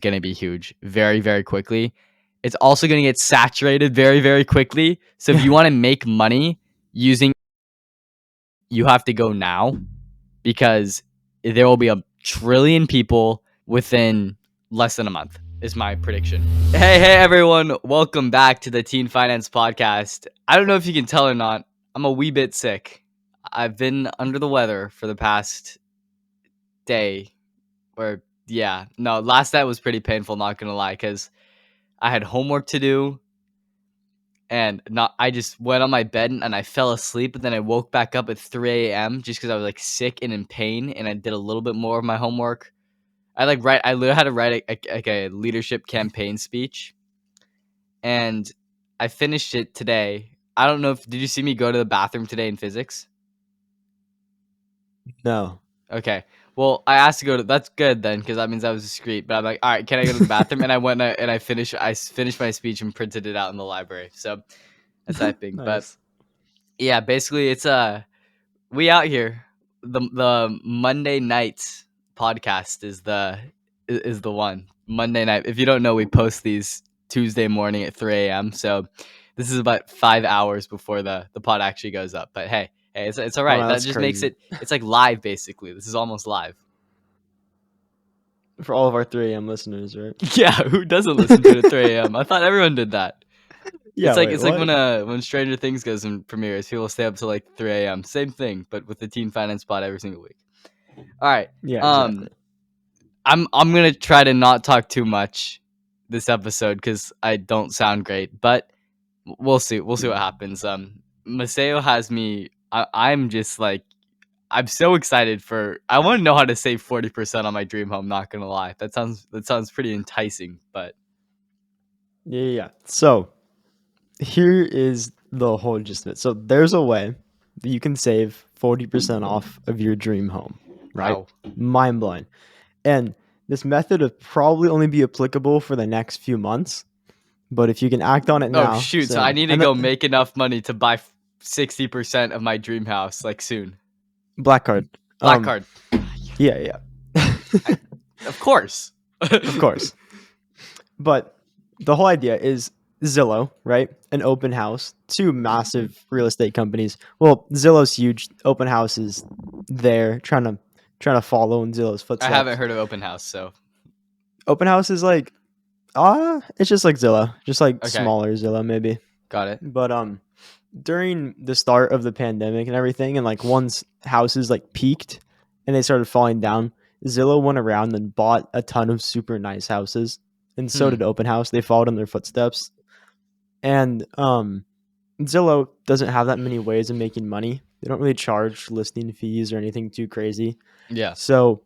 going to be huge very, very quickly. It's also going to get saturated very, very quickly. So if you want to make money using, you have to go now because there will be a trillion people within less than a month is my prediction. Hey everyone, welcome back to the Teen Finance Podcast. I don't know if you can tell or not, I'm a wee bit sick. I've been under the weather for the past day. Last night was pretty painful, not gonna lie, because I had homework to do and I just went on my bed and I fell asleep, but then I woke back up at 3 a.m. just because I was like sick and in pain, and I did a little bit more of my homework. I literally had to write a leadership campaign speech, and I finished it today. I don't know did you see me go to the bathroom today in physics? No. Okay. Well, I asked to go to. That's good then, because that means I was discreet. But I'm like, all right, can I go to the bathroom? And I went and I finished my speech and printed it out in the library. So that's typing. Nice. But yeah, basically, it's we out here. The Monday night podcast is the one. Monday night. If you don't know, we post these Tuesday morning at 3 a.m. So this is about 5 hours before the pod actually goes up. But hey, it's all right. Oh, That just makes it. It's like live, basically. This is almost live. For all of our 3 a.m. listeners, right? Yeah, who doesn't listen to it at 3 a.m.? I thought everyone did that. Yeah, It's like when Stranger Things goes in premieres, people stay up till like 3 a.m. Same thing, but with the Teen Finance Pod every single week. All right. Yeah, exactly. I'm gonna try to not talk too much this episode because I don't sound great, but we'll see. We'll see what happens. Maseo has me. I'm just like I'm so excited for. I want to know how to save 40% on my dream home. Not gonna lie, that sounds pretty enticing. But Yeah. So here is the whole gist of it. So there's a way that you can save 40% off of your dream home, right? wow. Mind blowing. And this method would probably only be applicable for the next few months. But if you can act on it now. Oh shoot! So I need to go make enough money to buy 60% of my dream house like soon. Black card. Black card. Yeah. Of course. Of course. But the whole idea is Zillow, right? An open house, two massive real estate companies. Well, Zillow's huge. Open house is there trying to follow in Zillow's footsteps. I haven't heard of open house, so open house is like it's just like Zillow, just like smaller Zillow maybe. Got it. But during the start of the pandemic and everything, and like once houses like peaked and they started falling down, Zillow went around and bought a ton of super nice houses. And so did Open House. They followed in their footsteps. And Zillow doesn't have that many ways of making money. They don't really charge listing fees or anything too crazy. Yeah. So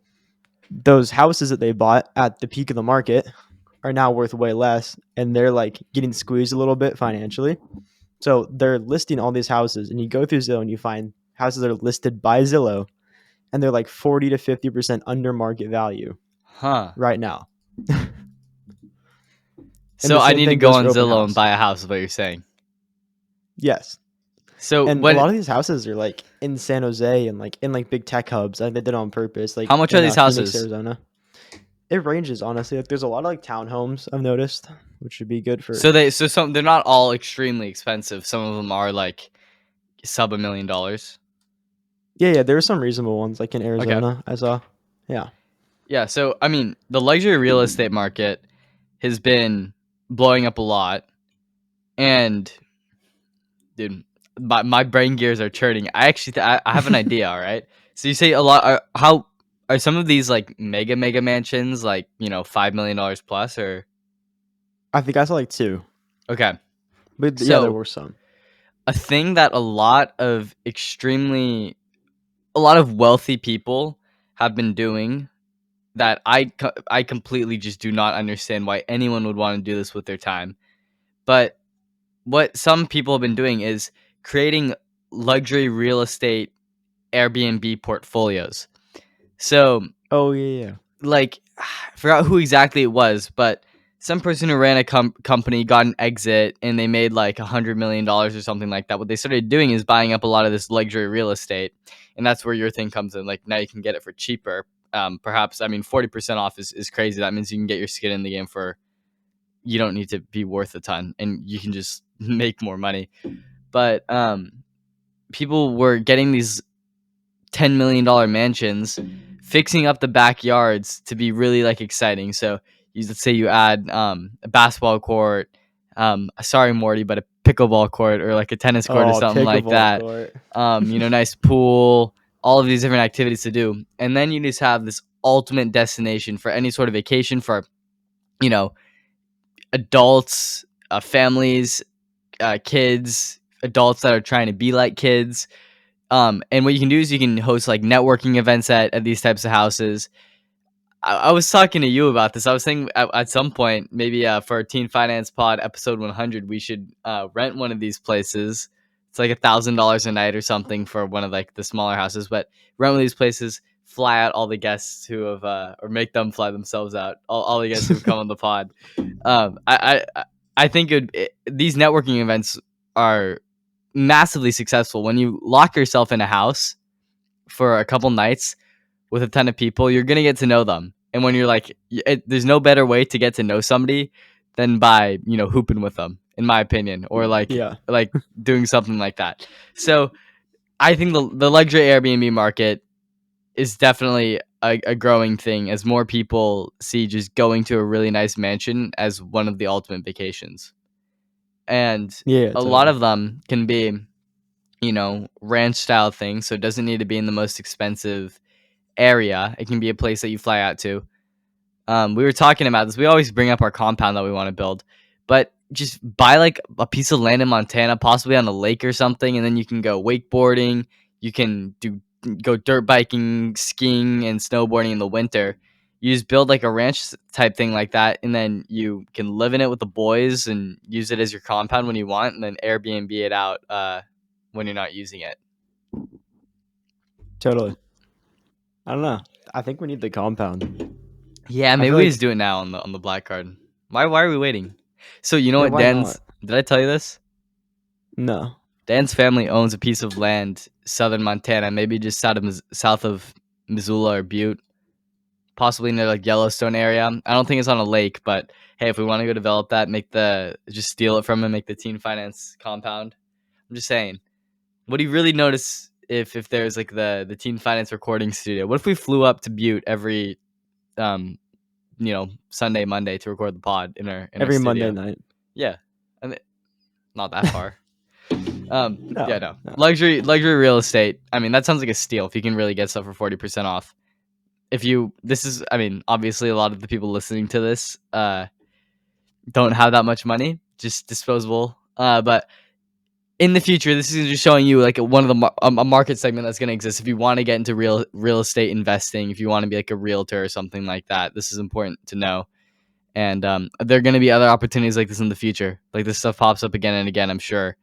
those houses that they bought at the peak of the market are now worth way less, and they're like getting squeezed a little bit financially. So they're listing all these houses, and you go through Zillow and you find houses that are listed by Zillow, and they're like 40 to 50% under market value right now. So I need to go on Zillow and buy a house, is what you're saying? Yes. So a lot of these houses are like in San Jose and like in like big tech hubs. Like they did it on purpose. Like how much are these houses? Phoenix, Arizona. It ranges, honestly. Like there's a lot of like townhomes I've noticed, which would be good for. So they're not all extremely expensive. Some of them are like sub $1 million. Yeah. There are some reasonable ones like in Arizona. I saw. Yeah. Yeah. So I mean, the luxury real estate market has been blowing up a lot, and dude, my brain gears are churning. I actually I have an idea. All right. So you say a lot. How are some of these like mega mansions like $5 million plus, or? I think I saw like 2. Okay. But yeah, there were some. A thing that a lot of wealthy people have been doing that I completely just do not understand why anyone would want to do this with their time. But what some people have been doing is creating luxury real estate Airbnb portfolios. So, like, I forgot who exactly it was, but some person who ran a company got an exit and they made like $100 million or something like that. What they started doing is buying up a lot of this luxury real estate, and that's where your thing comes in. Like now you can get it for cheaper. Perhaps, I mean, 40% off is crazy. That means you can get your skin in the game for, you don't need to be worth a ton, and you can just make more money. But people were getting these $10 million mansions, fixing up the backyards to be really like exciting. So let's say you add a basketball court, sorry Morty, but a pickleball court or like a tennis court or Oh, something like pickleball that. court. Nice pool, all of these different activities to do, and then you just have this ultimate destination for any sort of vacation for, you know, adults, families, kids, adults that are trying to be like kids. And what you can do is you can host like networking events at these types of houses. I was talking to you about this. I was thinking at some point, maybe for our Teen Finance Pod episode 100, we should rent one of these places. It's like $1,000 a night or something for one of like the smaller houses. But rent one of these places, fly out all the guests who have, or make them fly themselves out. All the guests who come on the pod. I think these networking events are massively successful. When you lock yourself in a house for a couple nights with a ton of people, you're gonna get to know them. And when you're like, there's no better way to get to know somebody than by, hooping with them, in my opinion, or Yeah, like doing something like that. So I think the luxury Airbnb market is definitely a growing thing as more people see just going to a really nice mansion as one of the ultimate vacations. And yeah, a lot totally. of them can be, ranch style things. So it doesn't need to be in the most expensive area. It can be a place that you fly out to. We were talking about this. We always bring up our compound that we want to build, but just buy like a piece of land in Montana, possibly on a lake or something, and then you can go wakeboarding. You can go dirt biking, skiing, and snowboarding in the winter. You just build like a ranch type thing like that, and then you can live in it with the boys and use it as your compound when you want, and then Airbnb it out when you're not using it. Totally. I don't know. I think we need the compound. Yeah, I maybe feel we just like, do it now on the black card. Why are we waiting? So you know yeah, what, why not? did I tell you this? No. Dan's family owns a piece of land, southern Montana, maybe just south of Missoula or Butte, possibly near like Yellowstone area. I don't think it's on a lake, but hey, if we want to go develop that, just steal it from him, make the teen finance compound. I'm just saying. What do you really notice if there's like the teen finance recording studio? What if we flew up to Butte every um Sunday, Monday to record the pod in our Every Monday studio? night. Yeah, and not that far. Yeah, No, no. no. Luxury real estate. I mean, that sounds like a steal if you can really get stuff for 40% off. I mean, obviously a lot of the people listening to this don't have that much money, just disposable. But in the future, this is just showing you like one of a market segment that's going to exist if you want to get into real estate investing, if you want to be like a realtor or something like that. This is important to know. And there are going to be other opportunities like this in the future. Like this stuff pops up again and again, I'm sure.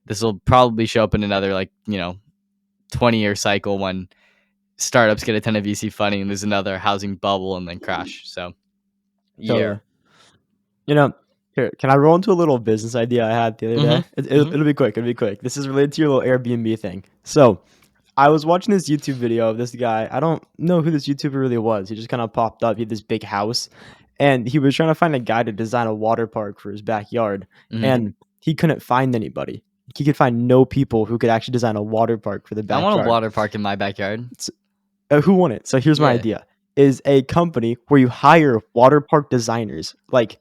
This will probably show up in another 20-year cycle when startups get a ton of VC funding and there's another housing bubble and then crash. So, yeah. Totally. You know, here, can I roll into a little business idea I had the other day? Mhm. Mhm. It'll be quick. It'll be quick. This is related to your little Airbnb thing. So, I was watching this YouTube video of this guy. I don't know who this YouTuber really was. He just kind of popped up. He had this big house, and he was trying to find a guy to design a water park for his backyard, Mhm. and he couldn't find anybody. He could find no people who could actually design a water park for the I want a backyard. water park in my backyard. Who won it? So here's my Yeah. idea: is a company where you hire water park designers, like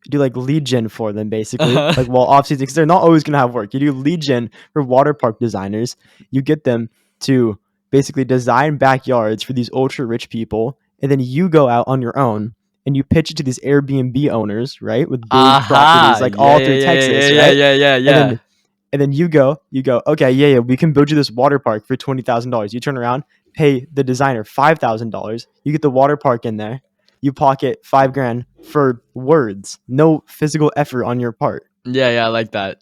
do like lead gen for them, basically. Uh-huh. Like, well, obviously, because they're not always gonna have work. You do lead gen for water park designers. You get them to basically design backyards for these ultra rich people, and then you go out on your own and you pitch it to these Airbnb owners, right, with big properties Aha. like Yeah, all yeah, through yeah, yeah, Texas, yeah, right? yeah, yeah, And yeah. then you go, okay, yeah, we can build you this water park for $20,000. You turn around, pay the designer $5,000. You get the water park in there. You pocket 5 grand for words, no physical effort on your part. Yeah, yeah, I like that.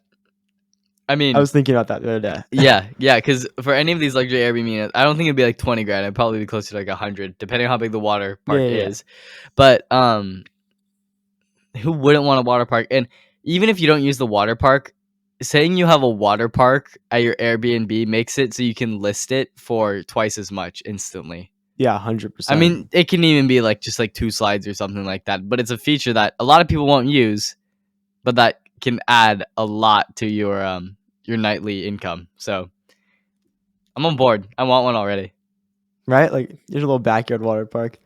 I I mean, was thinking about that the other day. yeah, because for any of these luxury Airbnb units, I don't think it'd be like 20 grand. It'd probably be closer to like 100, depending on how big the water Yeah, park yeah, yeah. is. But who wouldn't want a water park? And even if you don't use the water park, saying you have a water park at your Airbnb makes it so you can list it for twice as much instantly. Yeah, I 100%. mean, it can even be like just like 2 slides or something like that, but it's a feature that a lot of people won't use, but that can add a lot to your nightly income. So I'm on board. I want one already. Right? Like, there's a little backyard water park.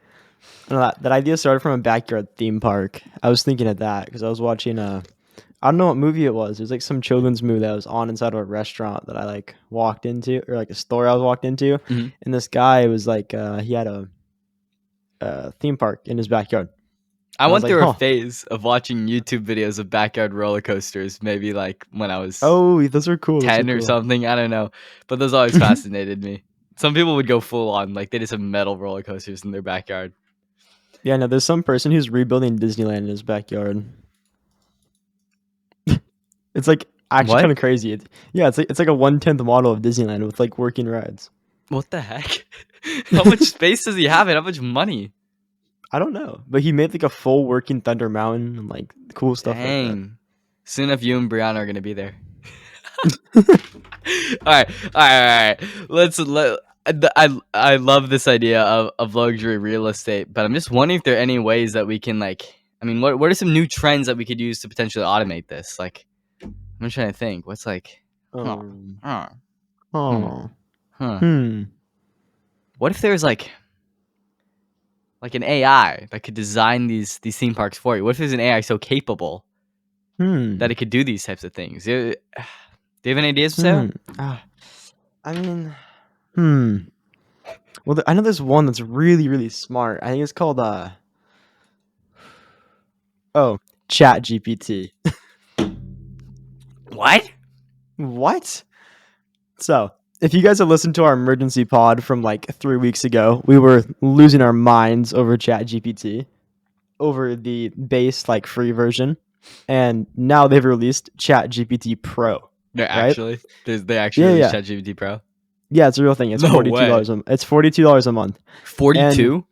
And that idea started from a backyard theme park. I was thinking of that because I was watching I don't know what movie it was. It was like some children's movie that was on inside of a restaurant that I like walked into, or like a store I was walked into. Mhm. And this guy was like, he had a theme park in his backyard. I And I was went like, through a huh. phase of watching YouTube videos of backyard roller coasters, maybe like when I was Oh, those are cool. Those are 10 or cool. something. I don't know. But those always fascinated me. Some people would go full on, like they just have metal roller coasters in their backyard. Yeah, no, there's some person who's rebuilding Disneyland in his backyard. It's like actually kind What? of crazy. Yeah, it's like a 1/10 model of Disneyland with like working rides. What the heck? How much space does he have and how much money? I don't know, but he made like a full working Thunder Mountain and like cool stuff like that. Dang. Soon enough, you and Brianna are gonna be there. All right. I love this idea of luxury real estate, but I'm just wondering if there are any ways that we can like. I mean, what are some new trends that we could use to potentially automate this? Like, I'm trying to think. What's like, huh, Um, huh, hmm, oh, huh. hmm, What if there's like an AI that could design these theme parks for you? What if there's an AI so capable that hmm, it could do these types of things? Do you have any ideas, hmm. Maseo? Ah, I mean, hmm. Well, I know there's one that's really, really smart. I think it's called oh, Chat GPT. What? What? So, if you guys have listened to our emergency pod from like 3 weeks ago, we were losing our minds over Chat GPT, over the base like free version, and now they've released Chat GPT Pro. They're Right? actually they actually Yeah, released yeah, ChatGPT Pro. yeah. It's a real thing. It's No forty two way. dollars. It's $42 a month, and 42?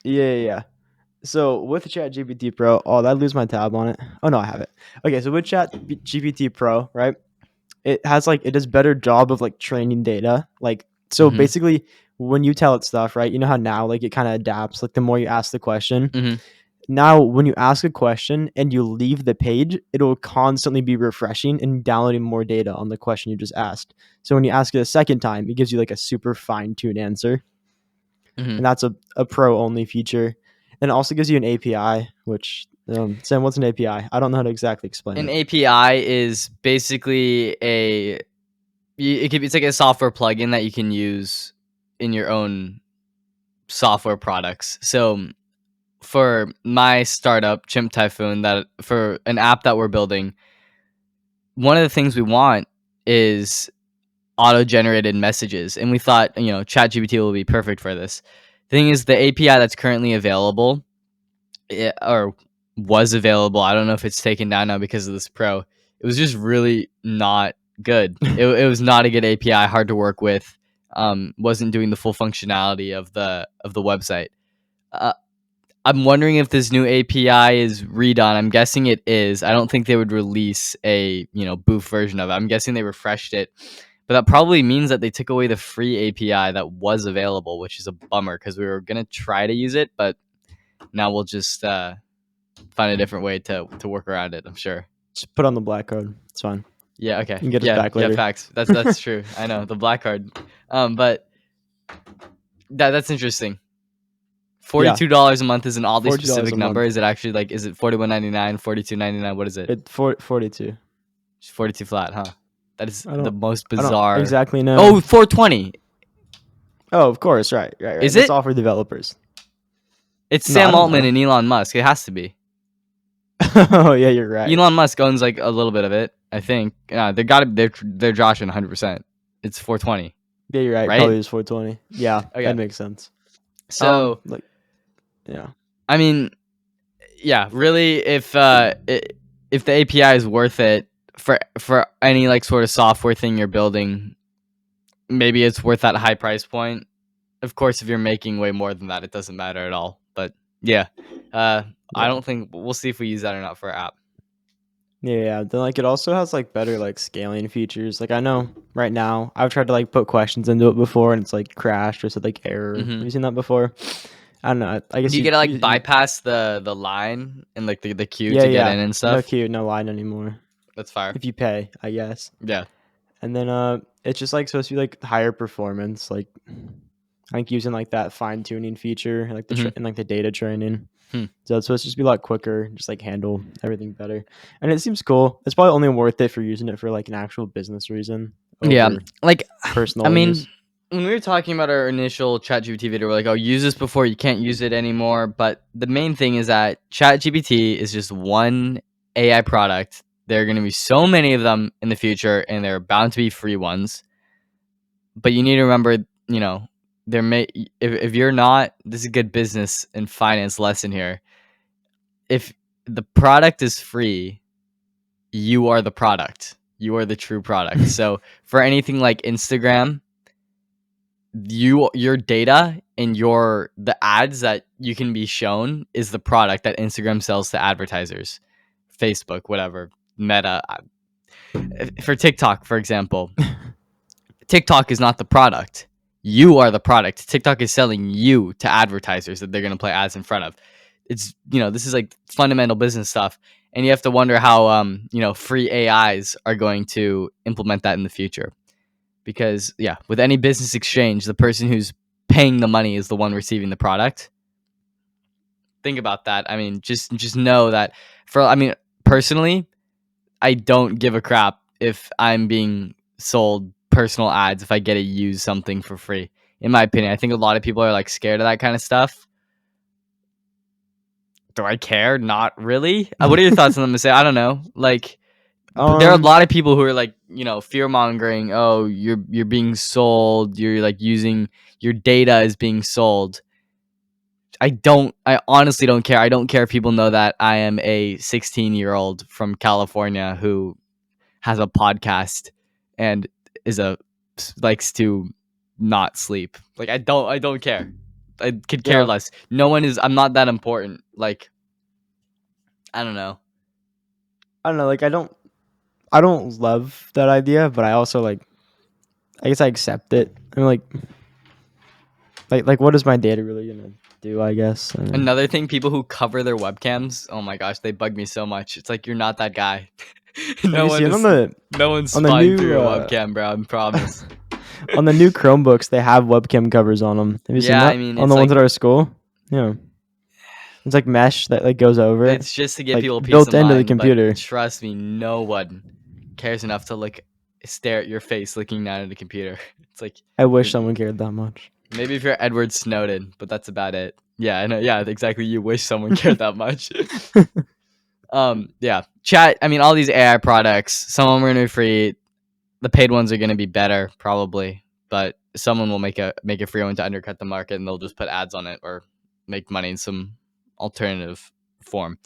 yeah. So with ChatGPT Pro, oh, did I lose my tab on it? Oh no, I have it. Okay, so with ChatGPT Pro, right? It has like it does better job of like training data. Like so Mhm. basically when you tell it stuff, right? You know how now like it kind of adapts like the more you ask the question. Mhm. Now when you ask a question and you leave the page, it'll constantly be refreshing and downloading more data on the question you just asked. So when you ask it a second time, it gives you like a super fine-tuned answer. Mhm. And that's a pro only feature. And it also gives you an API, which Sam, what's an API? I don't know how to exactly explain An it. API is basically it's like a software plugin that you can use in your own software products. So for my startup, Chimp Typhoon, that for an app that we're building, one of the things we want is auto-generated messages, and we thought, ChatGPT will be perfect for this. The thing is, the API that's currently available, or was available, I don't know if it's taken down now because of this Pro. It was just really not good. It was not a good API, hard to work with. Wasn't doing the full functionality of the website. Uh, I'm wondering if this new API is redone. I'm guessing it is. I don't think they would release a boof version of it. I'm guessing they refreshed it, but that probably means that they took away the free API that was available, which is a bummer because we were gonna try to use it, but now we'll just find a different way to work around it. I'm sure. Just put on the black card. It's fine. Yeah. You Okay. can get us Yeah. back Yeah. later. Facts. That's true. I know the black card. But that's interesting. Yeah, $42 a month is an oddly $42 specific a number. month. Is it actually like? Is it 41.99, 42.99? What is it? 42. Just 42 flat, huh? That is I the don't most I don't bizarre. exactly know. Oh, 420. Oh, of course, right. Is That's it? all for developers. It's No, I Sam don't Altman know. and Elon Musk. It has to be. Oh yeah, you're right. Elon Musk owns like a little bit of it, I think. They're Joshing 100%. It's 420, Yeah, you're right. right? Probably is 420. Yeah, that Okay. makes sense. So, Like yeah. I mean, yeah, really if the API is worth it for any like sort of software thing you're building, maybe it's worth that high price point. Of course, if you're making way more than that, it doesn't matter at all. But yeah, uh, I Yeah. don't think we'll see if we use that or not for our app. Yeah, then like it also has like better like scaling features. Like I know right now I've tried to like put questions into it before and it's like crashed or said like error. Have Hmm. you seen that before? I don't know. I guess Do you get to like you bypass the line and like the queue yeah, to get in yeah. and No stuff? queue, no line anymore. That's fire. If you pay, I guess. Yeah. And then it's just like supposed to be like higher performance, like I think using like that fine tuning feature, like Hmm. and like the data training. Hmm. So it's supposed to just be a lot quicker, just like handle everything better. And it seems cool. It's probably only worth it for using it for like an actual business reason Yeah. over Like, I personal mean, use. when we were talking about our initial ChatGPT video, we're like, oh, use this before you can't use it anymore. But the main thing is that ChatGPT is just one AI product. There are going to be so many of them in the future, and there are bound to be free ones. But you need to remember, you know, there may if you're not, this is a good business and finance lesson here. If the product is free, you are the product. You are the true product. So for anything like Instagram, your data and the ads that you can be shown is the product that Instagram sells to advertisers. Facebook, whatever, Meta. For TikTok, for example, TikTok is not the product. You are the product. TikTok is selling you to advertisers that they're going to play ads in front of. It's, this is like fundamental business stuff. And you have to wonder how, free AIs are going to implement that in the future. Because, yeah, with any business exchange, the person who's paying the money is the one receiving the product. Think about that. I mean, just know that personally, I don't give a crap if I'm being sold personal ads if I get to use something for free. In my opinion, I think a lot of people are like scared of that kind of stuff. Do I care? Not really. What are your thoughts on them? Say I don't know. Like, there are a um, lot of people who are like, fear mongering. Oh, you're being sold. You're like using your data is being sold. I honestly don't care. I don't care if people know that I am a 16-year-old from California who has a podcast and is a likes to not sleep. Like I don't care. I could care yeah, less. No one is I'm not that important. Like I don't know. I don't know. Like I don't love that idea, but I also like I guess I accept it. I'm like what is my data really gonna do? I guess. I mean, Another thing, people who cover their webcams, oh my gosh, they bug me so much. It's like you're not that guy. have no you one seen is no one's on the spying through new your webcam, bro. I promise. on the new Chromebooks they have webcam covers on them? Have you seen Yeah, I that mean on it's the ones like at our school? Yeah, it's like mesh that like goes over it, it's just to give like people peace built of into the mind, but computer. trust me, no one cares enough to stare at your face looking down at the computer. It's like I wish you're, someone cared that much. maybe if you're Edward Snowden, but that's about it. Yeah, I know. Yeah, exactly. You wish someone cared that much. Yeah. Chat. I mean, all these AI products. Some of them are gonna be free. The paid ones are gonna be better, probably. But someone will make a free one to undercut the market, and they'll just put ads on it or make money in some alternative form.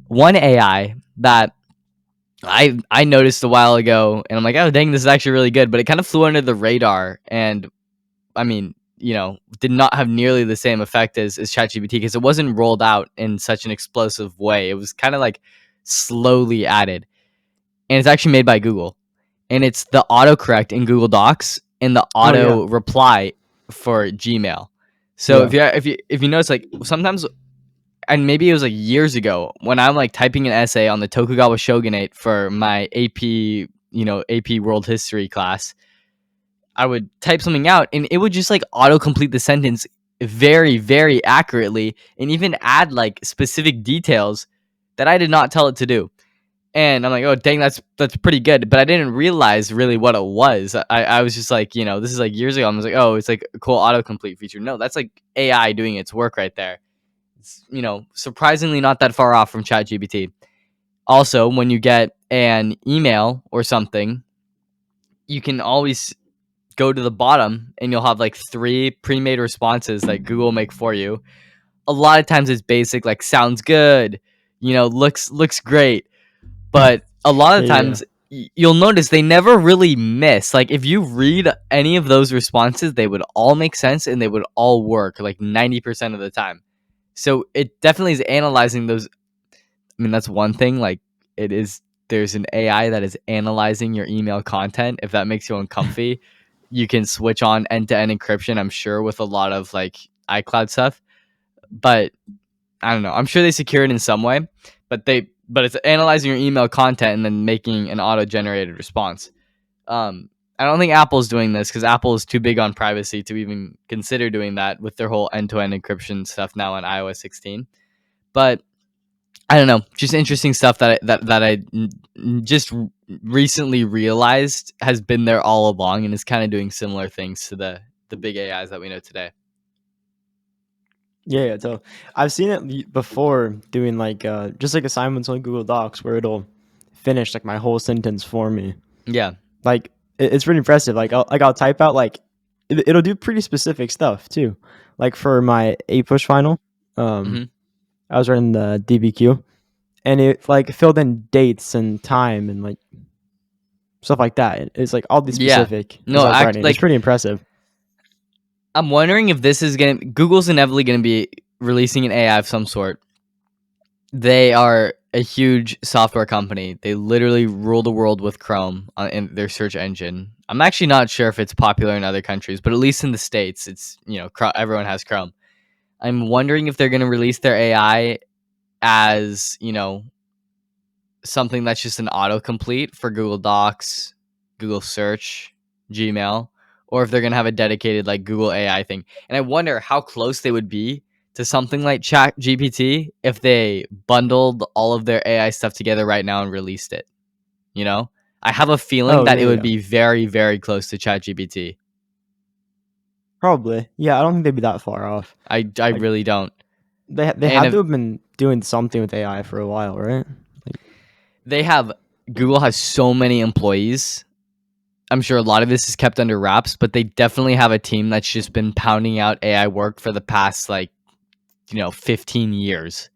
One AI that I noticed a while ago, and I'm like, oh dang, this is actually really good. But it kind of flew under the radar, and I mean, did not have nearly the same effect as ChatGPT because it wasn't rolled out in such an explosive way. It was kind of like slowly added, and it's actually made by Google, and it's the autocorrect in Google Docs and the Oh yeah, auto reply for Gmail. So yeah. if you notice, like sometimes, and maybe it was like years ago when I'm like typing an essay on the Tokugawa shogunate for my AP, AP World History class, I would type something out and it would just like auto complete the sentence very, very accurately and even add like specific details that I did not tell it to do. And I'm like, oh dang, that's pretty good. But I didn't realize really what it was. I was just like, this is like years ago. I was like, oh, it's like a cool autocomplete feature. No, that's like AI doing its work right there. It's, surprisingly not that far off from ChatGPT. Also, when you get an email or something, you can always go to the bottom and you'll have like three pre-made responses that Google will make for you. A lot of times it's basic, like sounds good, looks great. But a lot of Yeah. times you'll notice they never really miss. Like if you read any of those responses, they would all make sense and they would all work like 90% of the time. So it definitely is analyzing those. I mean, that's one thing. Like it is there's an AI that is analyzing your email content. If that makes you uncomfy, you can switch on end-to-end encryption, I'm sure, with a lot of like iCloud stuff. But I don't know. I'm sure they secure it in some way, but it's analyzing your email content and then making an auto-generated response. I don't think Apple's doing this because Apple is too big on privacy to even consider doing that with their whole end-to-end encryption stuff now on iOS 16. But I don't know, just interesting stuff that I just recently realized has been there all along and is kind of doing similar things to the big AIs that we know today. Yeah, so I've seen it before doing like just like assignments on Google Docs where it'll finish like my whole sentence for me. Yeah. Like it's pretty impressive. I'll type out like it'll do pretty specific stuff too. Like for my A push final, hmm I was writing the DBQ, and it like filled in dates and time and like stuff like that. It's like all the Yeah. specific as No, I was writing. It's pretty impressive. I'm wondering if this is Google's inevitably going to be releasing an AI of some sort. They are a huge software company. They literally rule the world with Chrome in their search engine. I'm actually not sure if it's popular in other countries, but at least in the States, it's, everyone has Chrome. I'm wondering if they're going to release their AI as, something that's just an autocomplete for Google Docs, Google Search, Gmail, or if they're going to have a dedicated like Google AI thing. And I wonder how close they would be to something like Chat GPT if they bundled all of their AI stuff together right now and released it. I have a feeling Oh that it would yeah, be very, very close to Chat GPT. probably. Yeah, I don't think they'd be that far off. I Like really don't. they And had if to have been doing something with AI for a while, right? they have Google has so many employees. I'm sure a lot of this is kept under wraps, but they definitely have a team that's just been pounding out AI work for the past 15 years.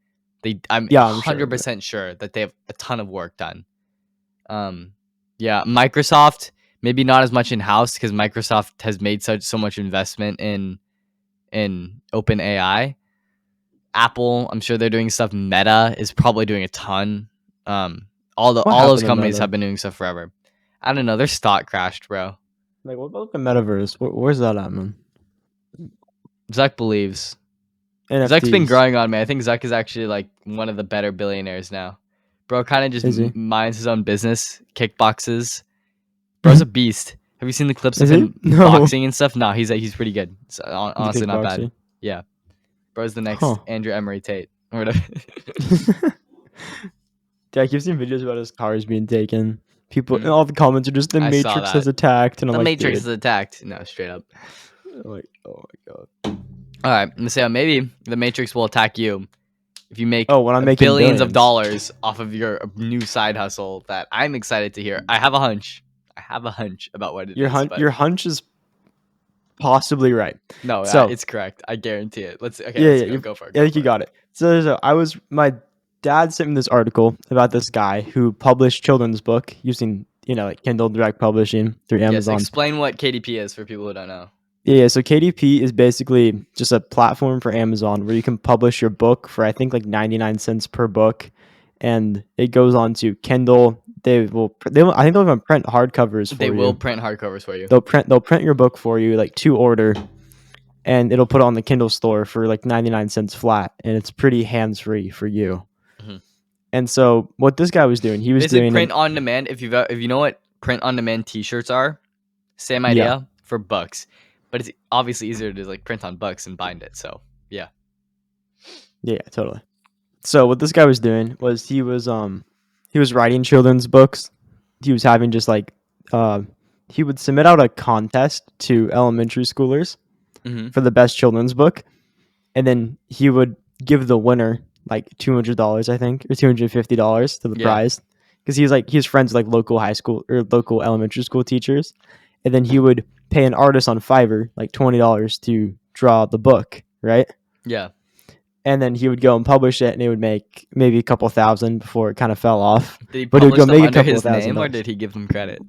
I'm Yeah, I'm sure. 100% sure that they have a ton of work done. Yeah, Microsoft maybe not as much in house because Microsoft has made so much investment in open AI. Apple, I'm sure they're doing stuff. Meta is probably doing a ton. What All those happened to companies Meta? have been doing stuff forever. I don't know. Their stock crashed, bro. Like, what about the metaverse? Where's that at, man? Zuck believes. Zuck's been NFTs. growing on me. I think Zuck is actually like one of the better billionaires now. Bro kind of just Is he? minds his own business, kickboxes. Bro's a beast. Have you seen the clips Is of he? him No. boxing and stuff? No, he's pretty good. It's He's a honestly not bad. kickboxer. Yeah. Bro's the next Huh. Andrew Emery Tate or whatever. Yeah, I keep seeing videos about his cars being taken. People and Mhm. all the comments are just the I saw Matrix has that. attacked, and I'm The like, Matrix is dude. attacked. No, straight up. I'm like, oh my god. All right, Maseo, maybe the Matrix will attack you if you make Oh, when I'm making billions of billions. dollars off of your new side hustle that I'm excited to hear. I have a hunch. I have a hunch about what it is, but Your hunch is possibly right. no, So it's correct. I guarantee it. yeah, Let's yeah, go. Go for it. I Go think you for it. got it. So my dad sent me this article about this guy who published children's book using like Kindle Direct Publishing through Yes, Amazon. explain what KDP is for people who don't know. Yeah, so KDP is basically just a platform for Amazon where you can publish your book for I think like 99 cents per book, and it goes on to Kindle. I think they'll even print hardcovers for They you. will print hardcovers for you. They'll print your book for you like to order, and it'll put it on the Kindle store for like 99 cents flat, and it's pretty hands free for you. Mhm. And so what this guy was doing, he was Basically, doing print on demand. If you know what print on demand T-shirts are, same yeah, idea for books, but it's obviously easier to like print on books and bind it. So yeah. yeah, totally. So what this guy was doing was he was writing children's books. He was having just like he would submit out a contest to elementary schoolers Mm-hmm. for the best children's book, and then he would give the winner like $200, I think, or $250 to the Yeah. prize, because he's friends with like local high school or local elementary school teachers, and then he would pay an artist on Fiverr like $20 to draw the book, right? Yeah. And then he would go and publish it, and it would make maybe a couple thousand before it kind of fell off. Did he But it would publish go them make a under couple of his thousand name or dollars. did he give them credit?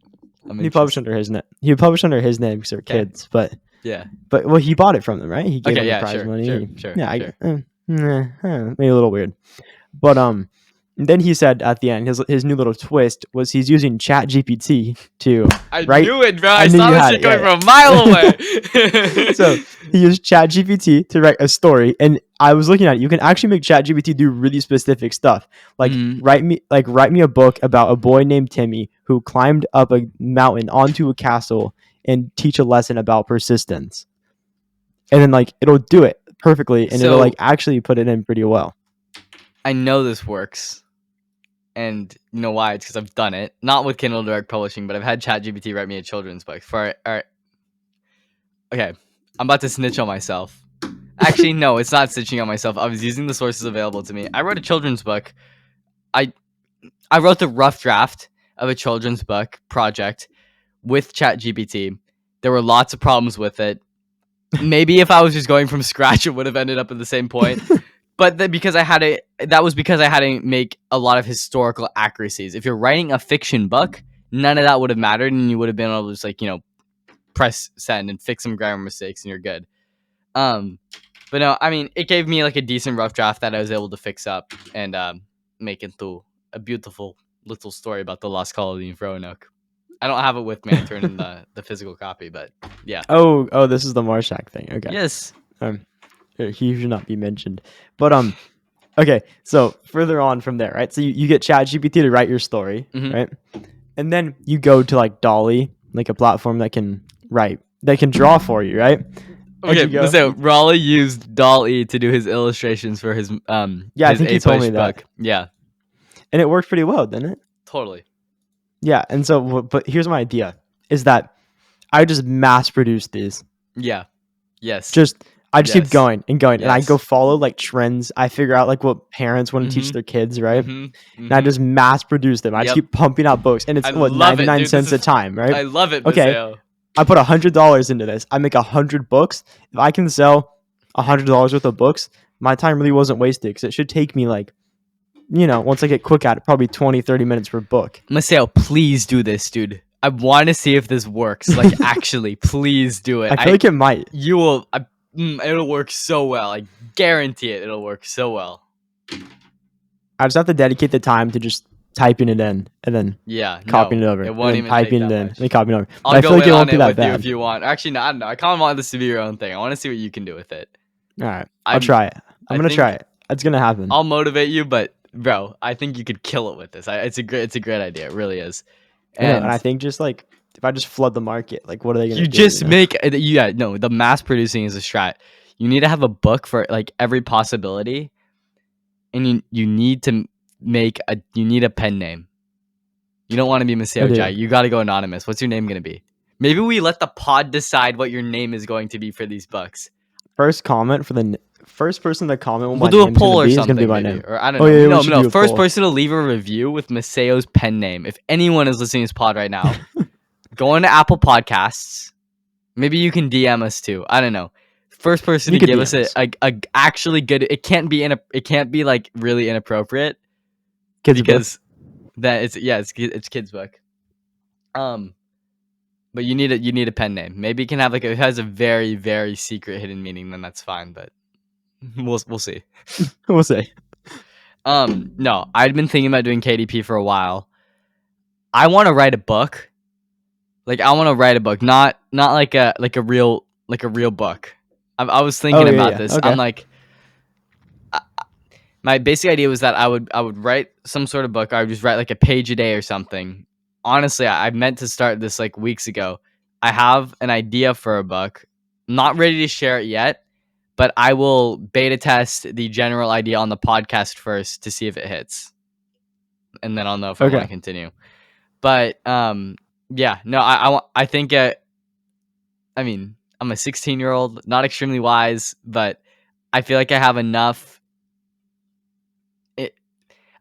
I'm He published interested. under his name. He would publish under his name because they're Okay. kids. But Yeah. well, he bought it from them, right? He gave Okay. them the Yeah. prize Sure. money. Sure. Sure. Yeah, Sure. maybe a little weird, but And then he said at the end, his new little twist was he's using Chat GPT to I write. knew it, bro. I knew saw you this had shit it. coming Yeah, from a mile away. So he used Chat GPT to write a story, and I was looking at it. You can actually make Chat GPT do really specific stuff, like Mhm. write me a book about a boy named Timmy who climbed up a mountain onto a castle and teach a lesson about persistence. And then like it'll do it perfectly, and it'll So like actually put it in pretty well. I know this works. And you know why? It's because I've done it. Not with Kindle Direct Publishing, but I've had ChatGPT write me a children's book. Okay, I'm about to snitch on myself. Actually, no, it's not snitching on myself. I was using the sources available to me. I wrote a children's book. I I wrote the rough draft of a children's book project with ChatGPT. There were lots of problems with it. Maybe if I was just going from scratch, it would have ended up at the same point. But that was because I had to make a lot of historical accuracies. If you're writing a fiction book, none of that would have mattered, and you would have been able to just like press send and fix some grammar mistakes, and you're good. Um, but no, I mean, it gave me like a decent rough draft that I was able to fix up and make into a beautiful little story about the lost colony in Roanoke. I don't have it with me. I turned in the physical copy, but yeah. Oh, this is the Marshak thing. Okay. Yes. He should not be mentioned. But okay. So further on from there, right? So you get ChatGPT to write your story, Mhm. right? And then you go to like Dolly, like a platform that can draw for you, right? And Okay, you go, so Raleigh used Doll-E to do his illustrations for his yeah, I his think you told A-push me that, book. Yeah, and it worked pretty well, didn't it? totally. Yeah. And so, but here's my idea: is that I just mass produce these. Yeah. Yes. Just I just keep Yes. going and going, and I go Yes. follow like trends. I figure out like what parents want to teach Mhm. their kids, right? Mhm. And I Mhm. just mass produce them. I just Yep. keep pumping out books, and it's I what love it, 99 dude. This cents a is time, right? I love it, Okay, Maseo. I put $100 into this. I make 100 books. If I can sell $100 worth of books, my time really wasn't wasted because it should take me like, once I get quick at it, probably 20, 30 minutes per book. Maseo, please do this, dude. I want to see if this works. Like, actually, please do it. I feel like it might. You will. It'll work so well. I guarantee it. It'll work so well. I just have to dedicate the time to just typing it in and then Yeah, copying no, it over, it and won't then even take typing it that in, and much. then copying it over. But I'll I feel go like in it won't on be it that with you bad. if you want. Actually, no, I don't know. I kind of want this to be your own thing. I want to see what you can do with it. All right, I'll I'm- try it. I'm I gonna think try it. It's gonna happen. I'll motivate you, but bro, I think you could kill it with this. It's a great idea. It really is. I know, and And I think just like if I just flood the market, like what are they gonna you do? just make yeah, no, the mass producing is a strat. You need to have a book for like every possibility, and you need to you need a pen name. You don't want to be I Maseo do. Jagat. You got to go anonymous. What's your name gonna be? Maybe we let the pod decide what your name is going to be for these books. First comment for the first person to comment what We'll my do a name's gonna poll or be is gonna be something, my maybe, name. or I don't Oh know. yeah, we No, should no. do a First poll. person to leave a review with Maseo's pen name. If anyone is listening to this pod right now, go on to Apple Podcasts. Maybe you can DM us too. I don't know. First person You to could give DM us us. a actually good. It can't be like really inappropriate Kids book. because that it's kids book. But you need a pen name. Maybe it can have like it has a very very secret hidden meaning. Then that's fine. But we'll see. We'll say. No, I'd been thinking about doing KDP for a while. I want to write a book. Like I want to write a book, not like a real book. I was thinking Oh yeah, about yeah. this. I'm Okay. like, my basic idea was that I would write some sort of book. Or I would just write like a page a day or something. Honestly, I meant to start this like weeks ago. I have an idea for a book. Not ready to share it yet, but I will beta test the general idea on the podcast first to see if it hits, and then I'll know if I want to Okay. continue. But yeah, no, I think I mean, I'm a 16-year-old, not extremely wise, but I feel like I have enough.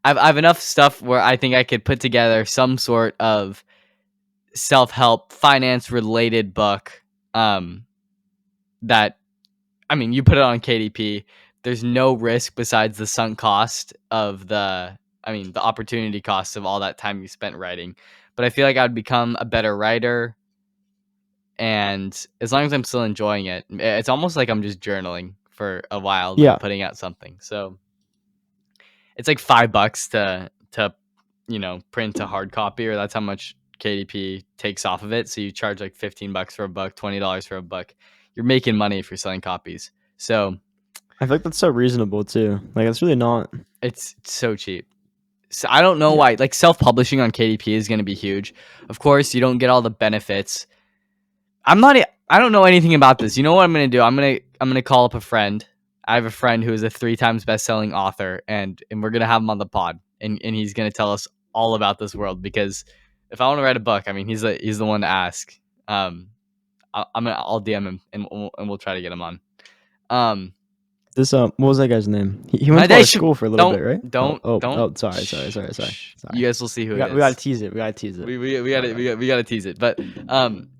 I have enough stuff where I think I could put together some sort of self-help, finance-related book. That I mean, you put it on KDP. There's no risk besides the sunk cost of the opportunity cost of all that time you spent writing. But I feel like I would become a better writer, and as long as I'm still enjoying it, it's almost like I'm just journaling for a while, then Yeah. putting out something. So, It's like $5 to print a hard copy, or that's how much KDP takes off of it. So you charge like $15 for a book, $20 for a book. You're making money if you're selling copies. So I feel like that's so reasonable too. Like it's really not. it's so cheap. So I don't know Yeah. why. Like self-publishing on KDP is going to be huge. Of course, you don't get all the benefits. I don't know anything about this. You know what I'm going to do? I'm going to call up a friend. I have a friend who is a 3 times best-selling author, and we're going to have him on the pod, and he's going to tell us all about this world, because if I want to write a book, I mean, he's the one to ask. I'll DM him, and we'll try to get him on. This what was that guy's name? He My went to day our should school for a little don't bit, right? don't don't. Sorry. Shh, Sorry. shh. You guys will see who We it got we gotta is. tease it. We gotta tease it. We gotta tease it, but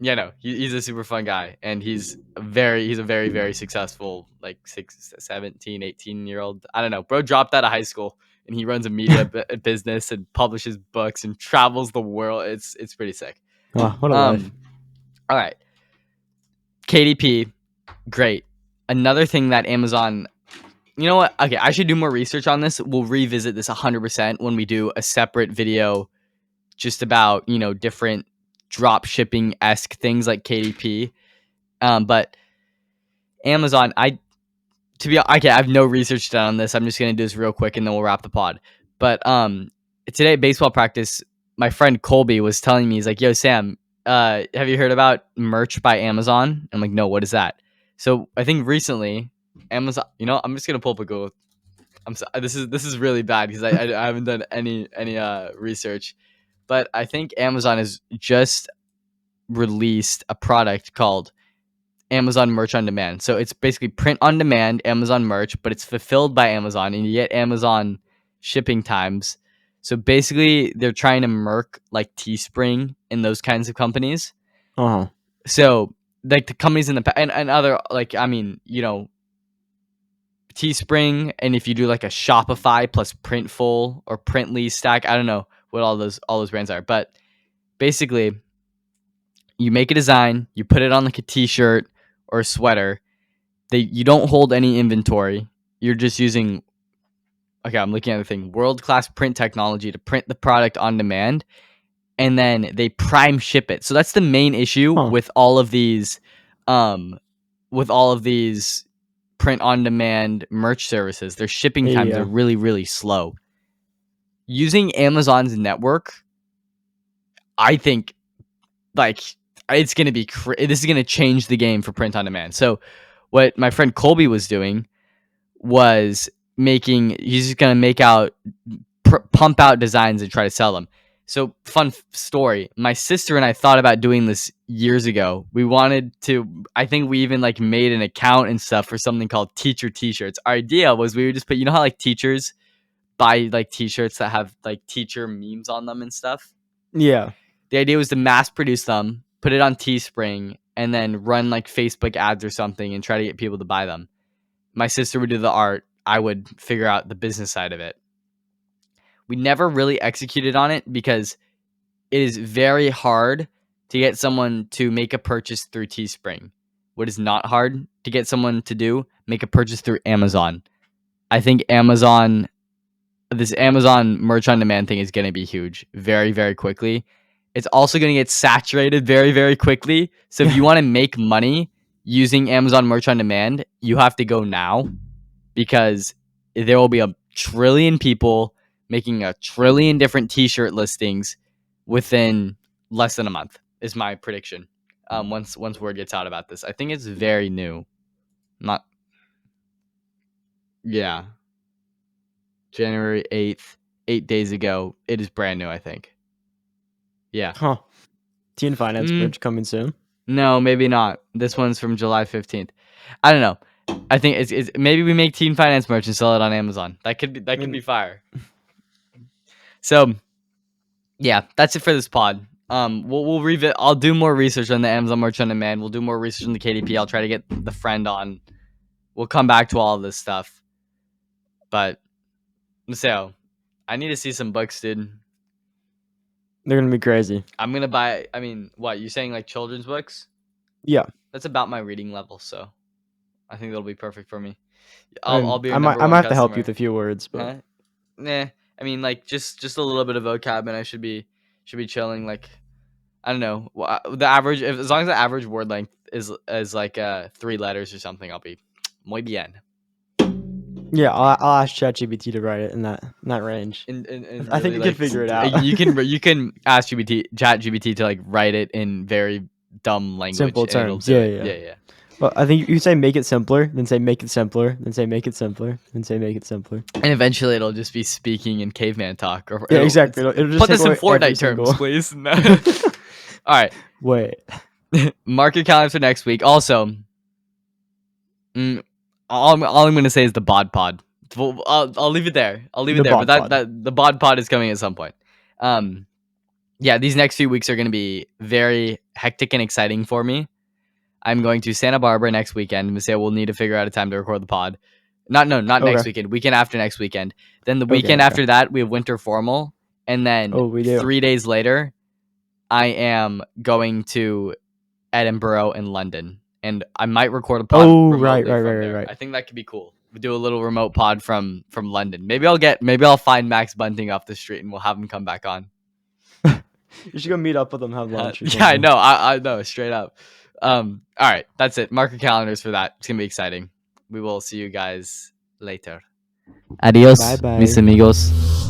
yeah, no, he's a super fun guy, and he's a very very successful, like 17, 18 year old. I don't know, bro. Dropped out of high school, and he runs a media business and publishes books and travels the world. It's pretty sick. Oh, what a life. All right, KDP, great. Another thing that Amazon. You know what? Okay, I should do more research on this. We'll revisit this 100% when we do a separate video just about, different drop shipping esque things like KDP. But Amazon, I have no research done on this. I'm just gonna do this real quick and then we'll wrap the pod. But today at baseball practice, my friend Colby was telling me, he's like, "Yo, Sam, have you heard about merch by Amazon?" I'm like, "No, what is that?" So I think recently Amazon, I'm just gonna pull up a Google. This is really bad because I haven't done any research, but I think Amazon has just released a product called Amazon Merch on Demand. So it's basically print on demand Amazon merch, but it's fulfilled by Amazon, and you get Amazon shipping times. So basically, they're trying to merc like Teespring and those kinds of companies. Uh-huh. So like the companies in the and other, like, I mean, Teespring, and if you do like a Shopify plus Printful or Printly stack, I don't know what all those brands are, but basically you make a design, you put it on like a t-shirt or a sweater. You don't hold any inventory. You're just using, okay, I'm looking at the thing, world-class print technology to print the product on demand, and then they prime ship it. So that's the main issue Huh. with all of these print on demand merch services. Their shipping times are Yeah. really really slow. Using Amazon's network, I think, like, it's going to be this is going to change the game for print on demand. So what my friend Colby was doing was he's just going to pump out designs and try to sell them. So fun story, my sister and I thought about doing this years ago. We wanted to, I think we even like made an account and stuff for something called teacher t-shirts. Our idea was we would just put, how like teachers buy like t-shirts that have like teacher memes on them and stuff. Yeah. The idea was to mass produce them, put it on Teespring, and then run like Facebook ads or something and try to get people to buy them. My sister would do the art. I would figure out the business side of it. We never really executed on it because it is very hard to get someone to make a purchase through Teespring. What is not hard to get someone to do, make a purchase through Amazon. I think this Amazon merch on demand thing is going to be huge very, very quickly. It's also going to get saturated very, very quickly. So if you want to make money using Amazon merch on demand, you have to go now, because there will be a trillion people making a trillion different t-shirt listings within less than a month is my prediction. Once word gets out about this, I think it's very new. Not, yeah, January 8th, 8 days ago. It is brand new, I think. Yeah. Huh. Teen finance Mm, merch coming soon. no, maybe not. This one's from July 15th. I don't know. I think it's maybe we make teen finance merch and sell it on Amazon. That could be fire. So yeah, that's it for this pod. We'll revisit. I'll do more research on the Amazon merch on demand. We'll do more research on the KDP. I'll try to get the friend on. We'll come back to all of this stuff. But Maseo, I need to see some books, dude. They're gonna be crazy. I'm gonna buy. I mean, what you saying, like children's books? Yeah. That's about my reading level, so I think that'll be perfect for me. I I'll mean, be your I number might one have to help you with customer. a few words, but Huh? nah. I mean, like just a little bit of vocab, and I should be chilling. Like I don't know the average. As long as the average word length is like 3 letters or something, I'll be muy bien. Yeah, I'll ask ChatGPT to write it in that range. And I think really we can like figure it out. you can ask ChatGPT to like write it in very dumb language, Simple and it'll terms. do Yeah, it. yeah. Yeah, Yeah. yeah. Well, I think you say make it simpler, then say make it simpler, then say make it simpler, then say make it simpler. And eventually, it'll just be speaking in caveman talk, or Yeah, exactly. It'll just put take this in away every Fortnite terms, single. please. No. All right, Wait. mark your calendars for next week. Also, mm, all I'm gonna say is the bod pod. I'll leave it there. I'll leave it The there. But bod pod. the bod pod is coming at some point. Yeah, these next few weeks are gonna be very hectic and exciting for me. I'm going to Santa Barbara next weekend. Maseo will need to figure out a time to record the pod. Not next Okay. weekend. Weekend after next weekend. Then the Okay. weekend Okay. after that, we have winter formal, and then Oh, we do. 3 days later, I am going to Edinburgh and London, and I might record a pod Oh, right, remotely right, from right, right, there. right. I think that could be cool. We do a little remote pod from London. Maybe I'll find Max Bunting off the street, and we'll have him come back on. You should go meet up with them, have lunch or Yeah, something. I know. I know, straight up. All right, that's it. Mark your calendars for that. It's gonna be exciting. We will see you guys later. Bye Adios, bye. mis amigos.